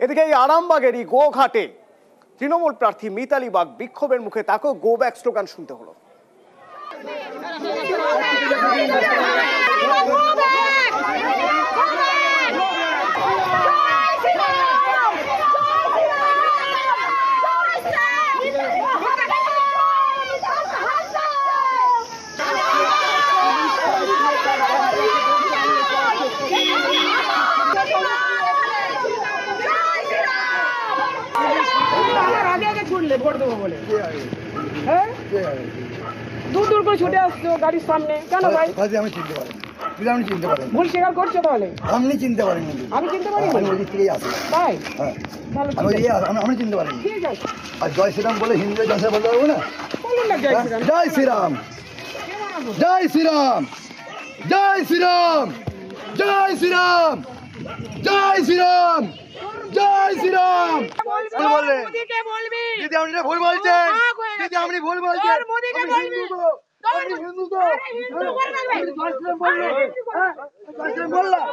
এদিকে এই আরামবাগেরই গোঘাটে তৃণমূল প্রার্থী মিতালি বাগ বিক্ষোভের মুখে তাকেও গো ব্যাক স্লোগান শুনতে হলো। ভোট দেবো বলে হ্যাঁ দূর দূর করে ছুটে আসছো গাড়ির সামনে কেন ভাই? আমি চিনতে পারি আমি চিনতে পারি ভুল স্বীকার করছো তাহলে? আপনি চিনতে পারেন আমি চিনতে পারি আমি ওই দিক থেকেই আসি তাই? হ্যাঁ তাহলে আমি চিনতে পারি। ঠিক আছে, আর জয় শ্রীরাম বলে হিন্দু জয় বলতে পারবো না? বলুন না জয় শ্রীরাম। জয় শ্রীরাম জয় শ্রীরাম জয় শ্রীরাম জয় শ্রীরাম জয় শ্রীরাম জয় শ্রীরাম বললে দিদি আপনি ভুল বলছেন, দিদি আপনি ভুল বলছেন, আপনি হিন্দু তো বললাম